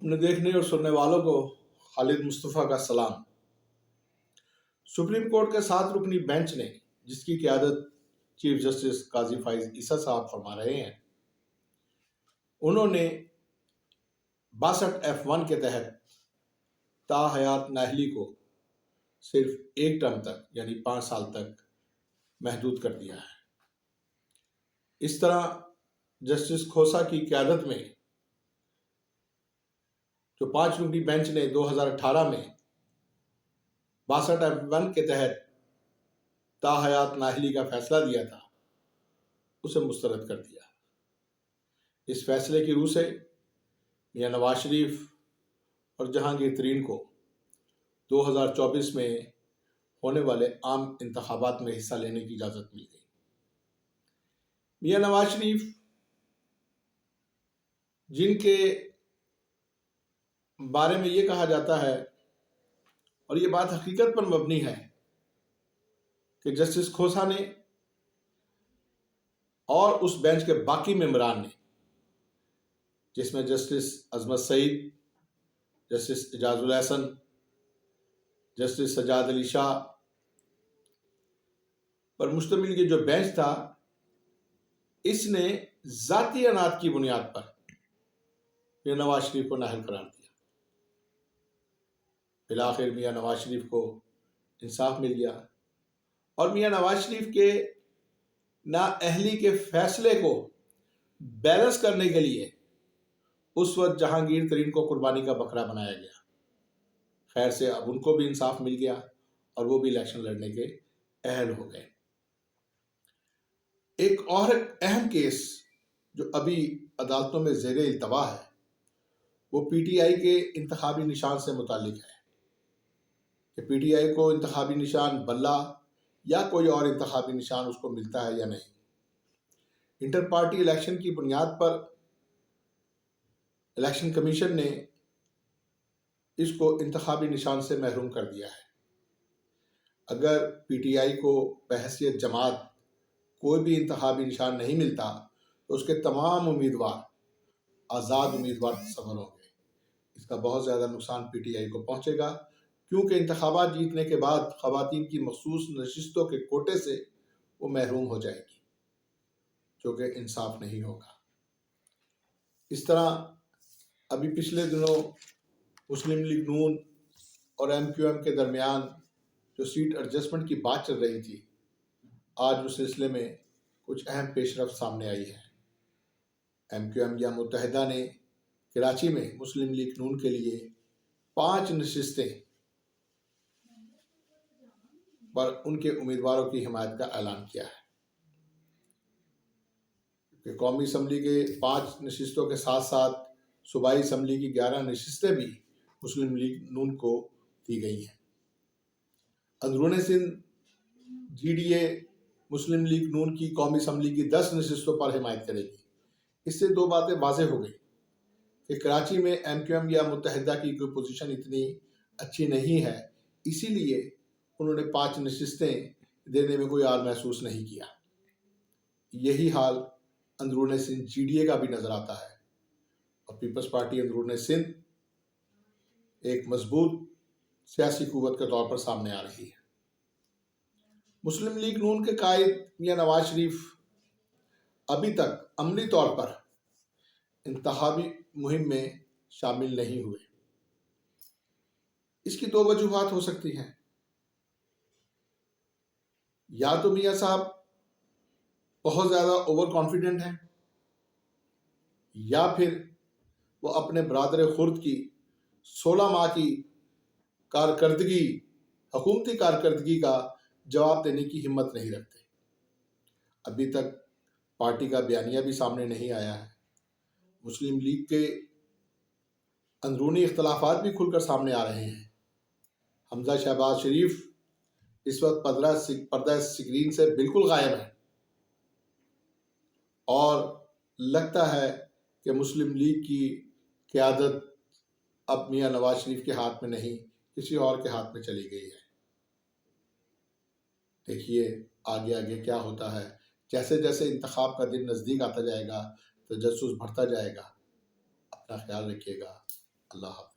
اپنے دیکھنے اور سننے والوں کو خالد مصطفیٰ کا سلام۔ سپریم کورٹ کے 7 رکنی بینچ نے، جس کی قیادت چیف جسٹس قاضی فائز عیسیٰ صاحب فرما رہے ہیں، انہوں نے 62F1 کے تحت تا حیات نااہلی کو صرف 1 ٹرم تک یعنی 5 سال تک محدود کر دیا ہے۔ اس طرح جسٹس کھوسہ کی قیادت میں جو 5 رکنی بینچ نے 2018 میں 62F1 کے تحت تا حیات نااہلی کا فیصلہ دیا تھا، اسے مسترد کر دیا۔ اس فیصلے کی روح سے میاں نواز شریف اور جہانگیر ترین کو 2024 میں ہونے والے عام انتخابات میں حصہ لینے کی اجازت مل گئی۔ میاں نواز شریف، جن کے بارے میں یہ کہا جاتا ہے اور یہ بات حقیقت پر مبنی ہے کہ جسٹس کھوسہ نے اور اس بینچ کے باقی ممبران نے، جس میں جسٹس عظمت سعید، جسٹس اعجاز الاحسن، جسٹس سجاد علی شاہ پر مشتمل یہ جو بینچ تھا، اس نے ذاتی عناد کی بنیاد پر میاں نواز شریف کو نااہل قرار دیا۔ بالآخر میاں نواز شریف کو انصاف مل گیا اور میاں نواز شریف کے نااہلی کے فیصلے کو بیلنس کرنے کے لیے اس وقت جہانگیر ترین کو قربانی کا بکرا بنایا گیا۔ خیر سے اب ان کو بھی انصاف مل گیا اور وہ بھی الیکشن لڑنے کے اہل ہو گئے۔ ایک اور اہم کیس جو ابھی عدالتوں میں زیر التوا ہے، وہ پی ٹی آئی کے انتخابی نشان سے متعلق ہے کہ پی ٹی آئی کو انتخابی نشان بلہ یا کوئی اور انتخابی نشان اس کو ملتا ہے یا نہیں۔ انٹر پارٹی الیکشن کی بنیاد پر الیکشن کمیشن نے اس کو انتخابی نشان سے محروم کر دیا ہے۔ اگر پی ٹی آئی کو بحیثیت جماعت کوئی بھی انتخابی نشان نہیں ملتا تو اس کے تمام امیدوار آزاد امیدوار تصور ہوں گے۔ اس کا بہت زیادہ نقصان پی ٹی آئی کو پہنچے گا، کیونکہ انتخابات جیتنے کے بعد خواتین کی مخصوص نشستوں کے کوٹے سے وہ محروم ہو جائے گی، جو کہ انصاف نہیں ہوگا۔ اس طرح ابھی پچھلے دنوں مسلم لیگ نون اور ایم کیو ایم کے درمیان جو سیٹ ایڈجسٹمنٹ کی بات چل رہی تھی، آج اس سلسلے میں کچھ اہم پیش رفت سامنے آئی ہے۔ ایم کیو ایم یا متحدہ نے کراچی میں مسلم لیگ نون کے لیے 5 نشستیں پر ان کے امیدواروں کی حمایت کا اعلان کیا ہے کہ قومی اسمبلی کے 5 نشستوں کے ساتھ ساتھ صوبائی اسمبلی کی 11 نشستیں بھی مسلم لیگ نون کو دی گئی ہیں۔ اندرون Sindh G D A Muslim League نون کی قومی اسمبلی کی 10 نشستوں پر حمایت کرے گی۔ اس سے 2 باتیں واضح ہو گئی کہ کراچی میں ایم کیو ایم یا متحدہ کی کوئی پوزیشن اتنی اچھی نہیں ہے، اسی لیے انہوں نے 5 نشستیں دینے میں کوئی آر محسوس نہیں کیا۔ یہی حال اندرون سندھ جی ڈی اے کا بھی نظر آتا ہے اور پیپلز پارٹی اندرون سندھ ایک مضبوط سیاسی قوت کے طور پر سامنے آ رہی ہے۔ مسلم لیگ نون کے قائد میاں نواز شریف ابھی تک عملی طور پر انتخابی مہم میں شامل نہیں ہوئے۔ اس کی 2 وجوہات ہو سکتی ہیں۔ یا تو میاں صاحب بہت زیادہ اوور کانفیڈنٹ ہیں، یا پھر وہ اپنے برادر خرد کی 16 ماہ کی کارکردگی، حکومتی کارکردگی کا جواب دینے کی ہمت نہیں رکھتے۔ ابھی تک پارٹی کا بیانیہ بھی سامنے نہیں آیا ہے۔ مسلم لیگ کے اندرونی اختلافات بھی کھل کر سامنے آ رہے ہیں۔ حمزہ شہباز شریف اس وقت پردہ سکرین سے بالکل غائب ہے اور لگتا ہے کہ مسلم لیگ کی قیادت اب میاں نواز شریف کے ہاتھ میں نہیں، کسی اور کے ہاتھ میں چلی گئی ہے۔ دیکھیے آگے آگے کیا ہوتا ہے۔ جیسے جیسے انتخاب کا دن نزدیک آتا جائے گا، تجسس بڑھتا جائے گا۔ اپنا خیال رکھیے گا۔ اللہ حافظ.